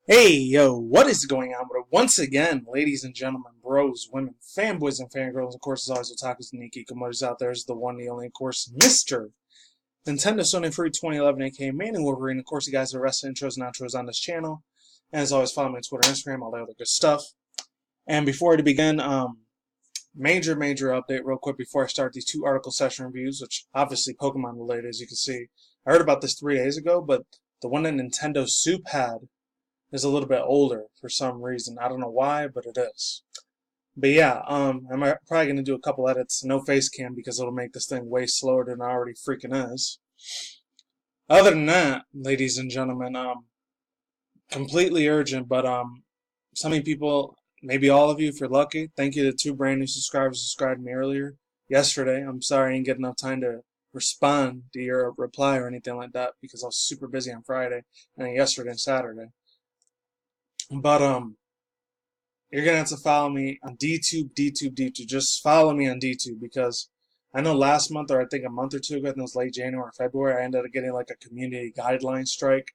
Hey, yo, what is going on with it? Once again, ladies and gentlemen, bros, women, fanboys, and fangirls, of course, as always, otakus and hikikomoris out there is the one, the only, of course, Mr. Nintendo Sony Free 2011, aka Man and Wolverine. Of course, you guys are the rest of intros and outros on this channel. And as always, follow me on Twitter, Instagram, all that other good stuff. And before I begin, major update real quick before I start these two article session reviews, which obviously Pokemon related, as you can see. I heard about this 3 days ago, but the one that Nintendo Soup had is a little bit older for some reason. I don't know why, but it is. But yeah, I'm probably going to do a couple edits, no face cam, because it'll make this thing way slower than it already freaking is. Other than that, ladies and gentlemen, completely urgent, but so many people, maybe all of you if you're lucky, thank you to 2 brand new subscribers who subscribed to me earlier, yesterday. I'm sorry I didn't get enough time to respond to your reply or anything like that because I was super busy on Friday and then yesterday and Saturday. But you're gonna have to follow me on DTube. Just follow me on DTube because I know last month, or I think a month or two ago, I think it was late January or February, I ended up getting like a community guideline strike.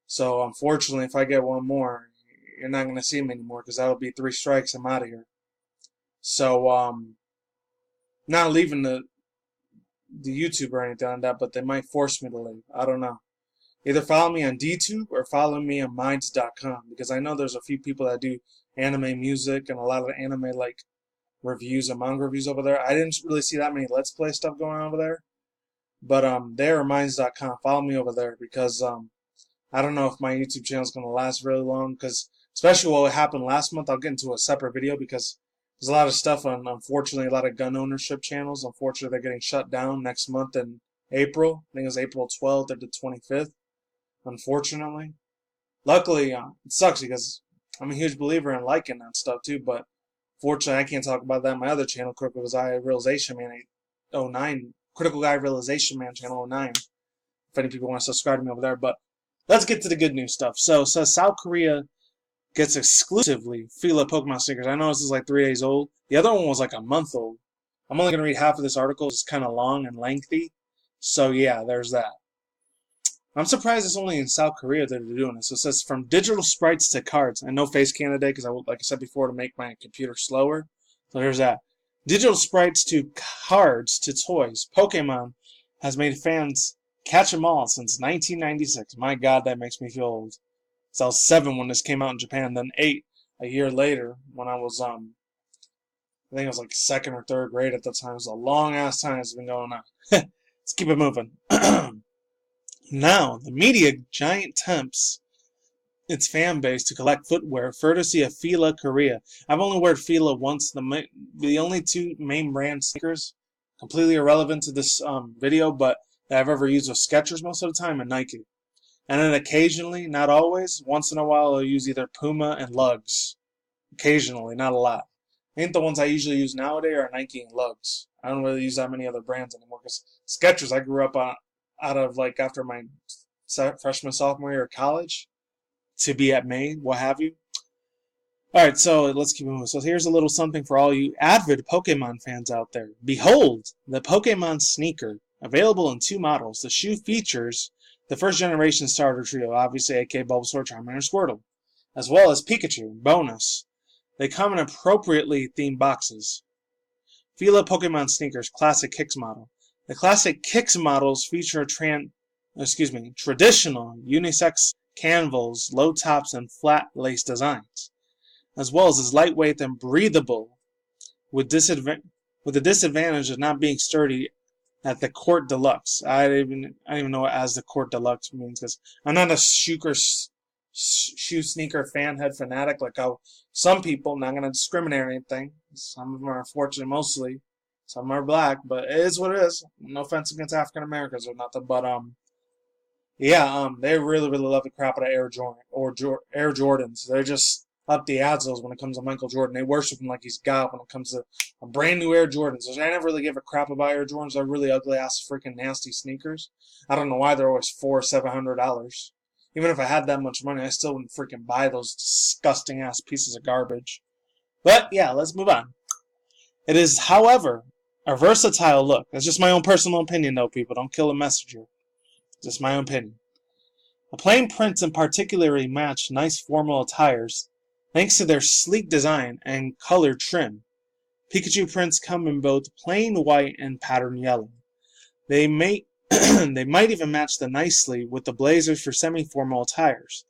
So unfortunately, if I get one more, you're not gonna see me anymore because that'll be 3 strikes. I'm out of here. So not leaving the YouTube or anything like that, but they might force me to leave. I don't know. Either follow me on DTube or follow me on minds.com because I know there's a few people that do anime music and a lot of anime like reviews and manga reviews over there. I didn't really see that many Let's Play stuff going on over there. But there or minds.com, follow me over there because I don't know if my YouTube channel is going to last really long because especially what happened last month, I'll get into a separate video because there's a lot of stuff on, unfortunately, a lot of gun ownership channels. Unfortunately, they're getting shut down next month in April. I think it's April 12th or the 25th. Unfortunately, luckily, it sucks because I'm a huge believer in liking that stuff too. But fortunately, I can't talk about that on my other channel, Critical Guy Realization Man 809, Critical Guy Realization Man channel 09. If any people want to subscribe to me over there, but let's get to the good news stuff. So South Korea gets exclusively FILA Pokemon stickers. I know this is like 3 days old. The other one was like a month old. I'm only gonna read half of this article. It's kind of long and lengthy. So yeah, there's that. I'm surprised it's only in South Korea that they're doing this. So it says from digital sprites to cards. And no face cam today because, like I said before, to make my computer slower. So there's that. Digital sprites to cards to toys. Pokemon has made fans catch them all since 1996. My God, that makes me feel old. So I was 7 when this came out in Japan, then 8 a year later when I was, I think it was like 2nd or 3rd grade at the time. It was a long ass time it's been going on. Let's keep it moving. Now, the media giant tempts its fan base to collect footwear, courtesy of FILA Korea. I've only worn FILA once. The only 2 main brand sneakers, completely irrelevant to this video, but that I've ever used was Skechers most of the time and Nike. And then occasionally, not always, once in a while I'll use either Puma and lolz. Occasionally, not a lot. I think the ones I usually use nowadays are Nike and lolz. I don't really use that many other brands anymore because Skechers I grew up on out of like after my freshman, sophomore year of college to be at Maine, what have you. Alright, so let's keep moving. So here's a little something for all you avid Pokemon fans out there. Behold, the Pokemon sneaker, available in 2 models. The shoe features the first generation starter trio, obviously aka Bulbasaur, Charmander, and Squirtle, as well as Pikachu. Bonus. They come in appropriately themed boxes. FILA Pokemon sneakers, classic kicks model. The classic kicks models feature traditional unisex canvas, low tops, and flat lace designs, as well as lightweight and breathable, with the disadvantage of not being sturdy at the Court Deluxe. I don't even know what as the Court Deluxe means because I'm not a shoe sneaker fanhead fanatic like how some people. Not going to discriminate or anything. Some of them are unfortunate, mostly. Some are black, but it is what it is. No offense against African Americans or nothing, but they really love the crap out of Air Jordans. They're just up the azzles when it comes to Michael Jordan. They worship him like he's God when it comes to a brand new Air Jordans. I never really give a crap about Air Jordans. They're really ugly ass freaking nasty sneakers. I don't know why they're always $400-700. Even if I had that much money, I still wouldn't freaking buy those disgusting ass pieces of garbage. But yeah, let's move on. It is, however, a versatile look. That's just my own personal opinion, though, people. Don't kill the messenger. Just my own opinion. The plain prints in particularly match nice formal attires, thanks to their sleek design and color trim. Pikachu prints come in both plain white and patterned yellow. They might even match them nicely with the blazers for semi-formal attires.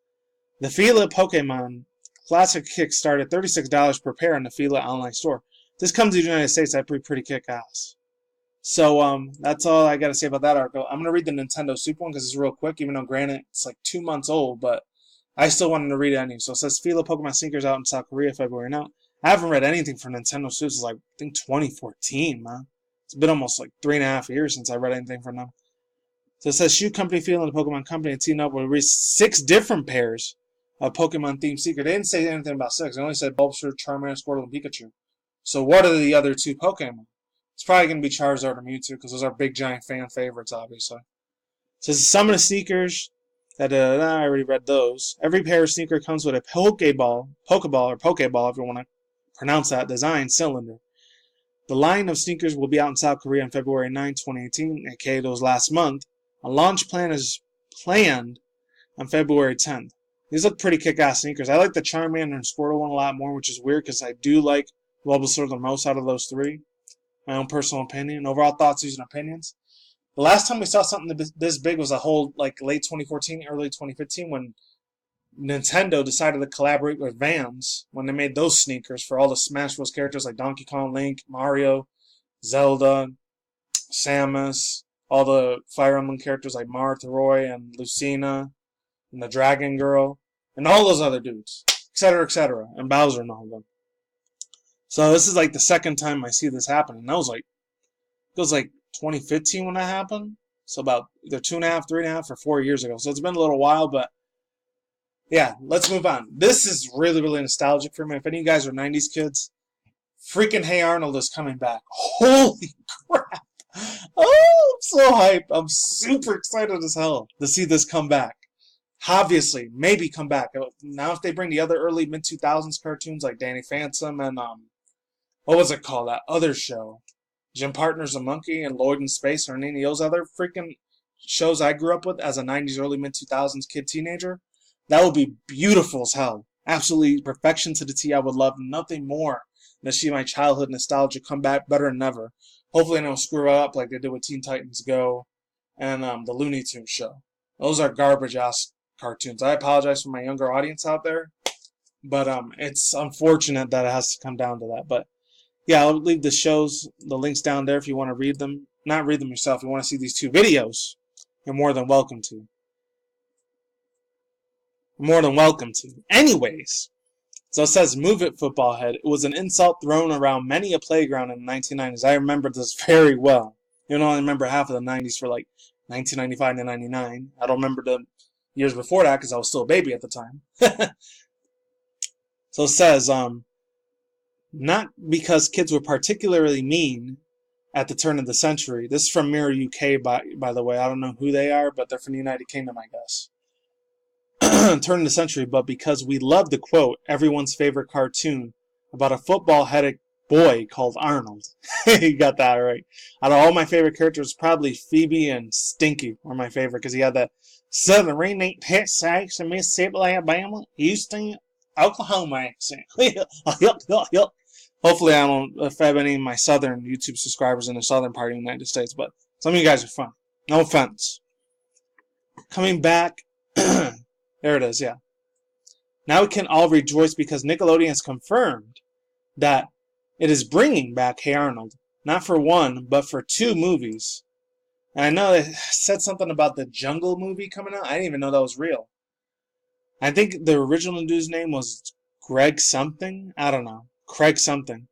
The FILA Pokemon Classic kicks start at $36 per pair in the FILA online store. This comes to the United States, that'd be pretty kick-ass. So that's all I got to say about that article. I'm going to read the Nintendo Soup one because it's real quick, even though granted it's like 2 months old, but I still wanted to read it anyway. So it says FILA Pokemon sneakers out in South Korea February 9th. I haven't read anything for Nintendo Soup since like, I think 2014, man. It's been almost like 3.5 years since I read anything from them. So it says Shoe Company, FILA, and the Pokemon Company teamed up with 6 different pairs of Pokemon-themed sneakers. They didn't say anything about 6. They only said Bulbasaur, Charmander, Squirtle, and Pikachu. So what are the other 2 Pokemon? It's probably going to be Charizard or Mewtwo because those are big, giant fan favorites, obviously. It says some of the sneakers that I already read those. Every pair of sneaker comes with a Pokeball, if you want to pronounce that, design cylinder. The line of sneakers will be out in South Korea on February 9, 2018, aka those last month. A launch plan is planned on February 10th. These look pretty kick-ass sneakers. I like the Charmander and Squirtle one a lot more, which is weird because I do like Bulbasaur the most out of those 3. My own personal opinion. Overall thoughts, views, and opinions. The last time we saw something this big was a whole like late 2014, early 2015 when Nintendo decided to collaborate with Vans when they made those sneakers for all the Smash Bros. Characters like Donkey Kong, Link, Mario, Zelda, Samus, all the Fire Emblem characters like Marth, Roy, and Lucina, and the Dragon Girl, and all those other dudes, etc., and Bowser and all of them. So this is like the second time I see this happen, and that was like, it was like 2015 when that happened. So about either 2.5, 3.5, or 4 years ago. So it's been a little while, but yeah, let's move on. This is really, really nostalgic for me. If any of you guys are 90s kids, freaking Hey Arnold is coming back. Holy crap. Oh, I'm so hyped. I'm super excited as hell to see this come back. Obviously, maybe come back. Now if they bring the other early mid-2000s cartoons like Danny Phantom and, what was it called? That other show. Jim Partner's a Monkey and Lloyd in Space or any of those other freaking shows I grew up with as a 90s, early mid-2000s kid teenager. That would be beautiful as hell. Absolutely perfection to the T. I would love nothing more than to see my childhood nostalgia come back better than ever. Hopefully they don't screw up like they did with Teen Titans Go and the Looney Tunes show. Those are garbage-ass cartoons. I apologize for my younger audience out there, but it's unfortunate that it has to come down to that. But yeah, I'll leave the shows, the links down there if you want to read them. Not read them yourself. If you want to see these 2 videos, you're more than welcome to. More than welcome to. Anyways, so it says, move it, football head. It was an insult thrown around many a playground in the 1990s. I remember this very well. You know, I remember half of the 90s for like 1995 to 99. I don't remember the years before that because I was still a baby at the time. So it says, not because kids were particularly mean at the turn of the century. This is from Mirror UK, by the way. I don't know who they are, but they're from the United Kingdom, I guess. Turn of the century, but because we love to quote everyone's favorite cartoon about a football-headed boy called Arnold. You got that right. Out of all my favorite characters, probably Phoebe and Stinky were my favorite because he had that Southern renegade Texas and Mississippi, Alabama, Houston, Oklahoma accent. Hopefully I don't offend any of my southern YouTube subscribers in the southern part of the United States, but some of you guys are fun. No offense. Coming back, there it is, yeah. Now we can all rejoice because Nickelodeon has confirmed that it is bringing back Hey Arnold. Not for 1, but for 2 movies. And I know it said something about the Jungle movie coming out. I didn't even know that was real. I think the original dude's name was Greg something. I don't know. Craig something.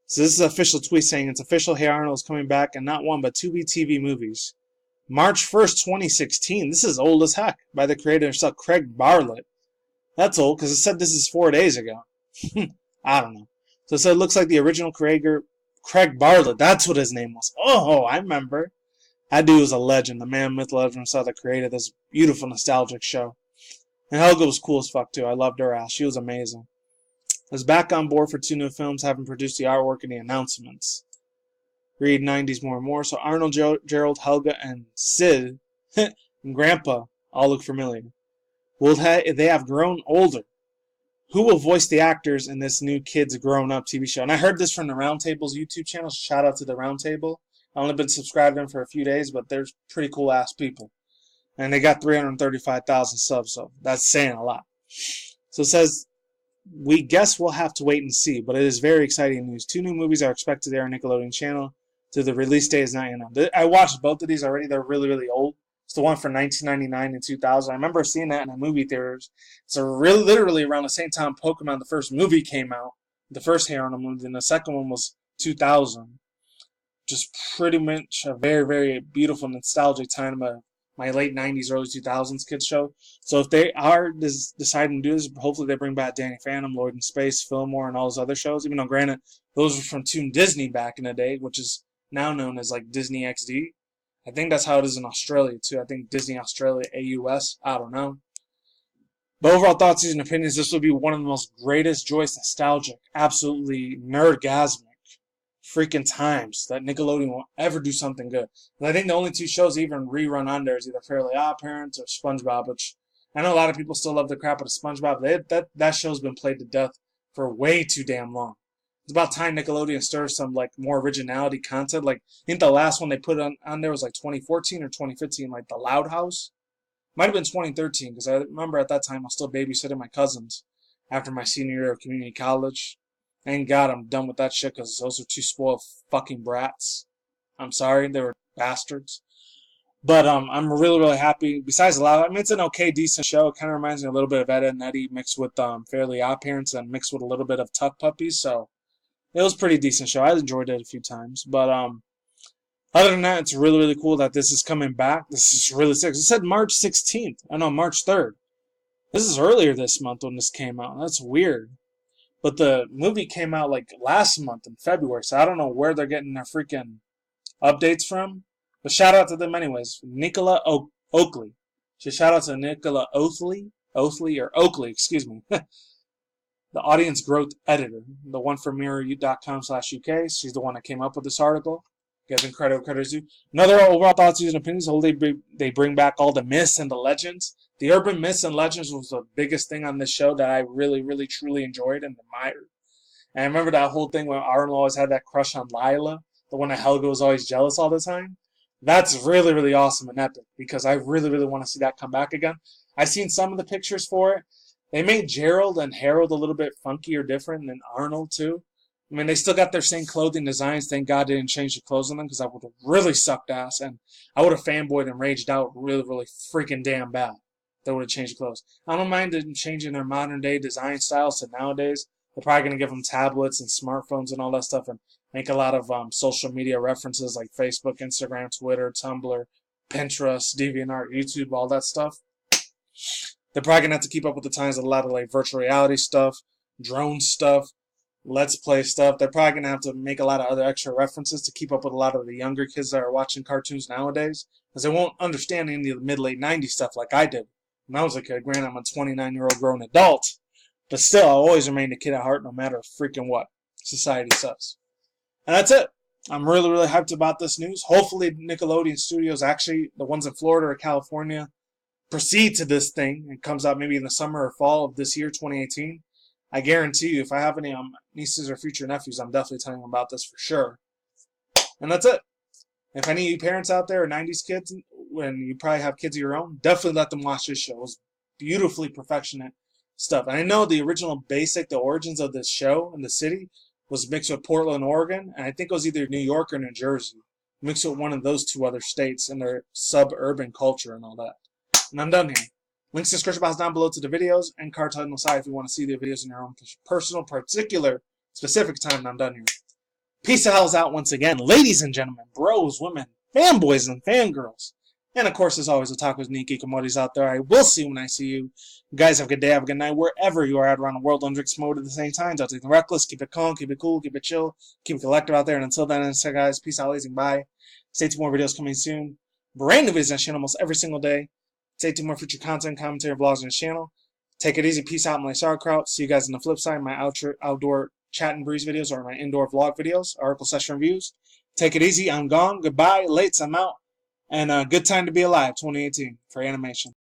So this is an official tweet saying it's official. Hey Arnold is coming back in not 1 but 2 TV movies. March 1st, 2016. This is old as heck by the creator himself, Craig Bartlett. That's old because it said this is 4 days ago. I don't know. So it said it looks like the original creator, Craig Bartlett. That's what his name was. Oh, I remember. That dude was a legend. The man, myth, legend himself that created this beautiful, nostalgic show. And Helga was cool as fuck, too. I loved her ass. She was amazing. Was back on board for 2 new films, having produced the artwork and the announcements. Read 90s more and more. So Arnold, Gerald, Helga, and Sid and Grandpa all look familiar. they have grown older? Who will voice the actors in this new Kids Grown Up TV show? And I heard this from the Roundtable's YouTube channel. Shout out to the Roundtable. I've only been subscribed to them for a few days, but they're pretty cool ass people. And they got 335,000 subs, so that's saying a lot. So it says, we guess we'll have to wait and see, but it is very exciting news. 2 new movies are expected to air on Nickelodeon channel. To the release date is not yet known. I watched both of these already. They're really, really old. It's the one for 1999 and 2000. I remember seeing that in the movie theaters. So really, literally around the same time Pokemon, the first movie came out. The first Hey Arnold movie, and the second one was 2000. Just pretty much a very, very beautiful, nostalgic time of my late 90s, early 2000s kids show. So if they are deciding to do this, hopefully they bring back Danny Phantom, Lord in Space, Fillmore, and all those other shows. Even though, granted, those were from Toon Disney back in the day, which is now known as like Disney XD. I think that's how it is in Australia too. I think Disney Australia, AUS. I don't know. But overall thoughts and opinions, this will be one of the most greatest, joyous, nostalgic, absolutely nerdgasmic freaking times that Nickelodeon will ever do something good. And I think the only 2 shows even rerun on there is either Fairly Odd Parents or SpongeBob, which I know a lot of people still love the crap out of SpongeBob. That show's been played to death for way too damn long. It's about time Nickelodeon stirs some like more originality content. Like I think the last one they put on there was like 2014 or 2015, like the Loud House. Might have been 2013 because I remember at that time I was still babysitting my cousins after my senior year of community college. Thank God I'm done with that shit because those are 2 spoiled fucking brats. I'm sorry, they were bastards. But I'm really, really happy. Besides Loud, I mean, it's an okay, decent show. It kind of reminds me a little bit of Ed, Edd n Eddy mixed with Fairly Odd Parents and mixed with a little bit of Tuck Puppies. So it was a pretty decent show. I enjoyed it a few times. But other than that, it's really, really cool that this is coming back. This is really sick. It said March 16th. I know, March 3rd. This is earlier this month when this came out. That's weird. But the movie came out like last month in February. So I don't know where they're getting their freaking updates from. But shout out to them anyways. Nicola Oakley. So shout out to Nicola Oakley. Oakley, excuse me. The audience growth editor, the one from mirror.com/UK. She's the one that came up with this article. Giving credit due. Another overall thoughts, views, and opinions. Hopefully they bring back all the myths and the legends. The urban myths and legends was the biggest thing on this show that I really, really, truly enjoyed and admired. And I remember that whole thing when Arnold always had that crush on Lila, the one that Helga was always jealous all the time. That's really, really awesome and epic because I really, really want to see that come back again. I've seen some of the pictures for it. They made Gerald and Harold a little bit funky or different than Arnold too. I mean, they still got their same clothing designs. Thank God they didn't change the clothes on them because I would have really sucked ass and I would have fanboyed and raged out really, really freaking damn bad. They would have changed the clothes. I don't mind them changing their modern day design styles to nowadays. They're probably going to give them tablets and smartphones and all that stuff and make a lot of social media references like Facebook, Instagram, Twitter, Tumblr, Pinterest, DeviantArt, YouTube, all that stuff. They're probably going to have to keep up with the times with a lot of like virtual reality stuff, drone stuff, Let's Play stuff. They're probably going to have to make a lot of other extra references to keep up with a lot of the younger kids that are watching cartoons nowadays because they won't understand any of the mid-late 90s stuff like I did when I was a kid. Granted, I'm a 29-year-old grown adult, but still, I'll always remain a kid at heart no matter freaking what society says. And that's it. I'm really, really hyped about this news. Hopefully, Nickelodeon Studios, actually, the ones in Florida or California, proceed to this thing. It comes out maybe in the summer or fall of this year, 2018. I guarantee you, if I have any nieces or future nephews, I'm definitely telling them about this for sure. And that's it. If any of you parents out there are 90s kids, when you probably have kids of your own, definitely let them watch this show. It was beautifully perfectionate stuff. And I know the original the origins of this show in the city was mixed with Portland, Oregon, and I think it was either New York or New Jersey. Mixed with one of those 2 other states and their suburban culture and all that. And I'm done here. Links to the description box down below to the videos and card on the side if you want to see the videos in your own personal, particular, specific time. And I'm done here. Peace the hells out once again, ladies and gentlemen, bros, women, fanboys, and fangirls. And of course, as always, otakus and hikikomoris out there. I will see you when I see you. You guys have a good day, have a good night, wherever you are at around the world. Don't drink mode at the same time. Don't take the reckless. Keep it calm, keep it cool, keep it chill, keep it collective out there. And until then, guys, peace out, ladies, and bye. Stay tuned, more videos coming soon. Brand new videos on the channel almost every single day. Stay tuned, more future content, commentary, vlogs on the channel. Take it easy. Peace out, my sauerkraut. See you guys on the flip side. My outdoor chat and breeze videos or my indoor vlog videos, article session reviews. Take it easy. I'm gone. Goodbye. Lates. I'm out. And good time to be alive, 2018, for animation.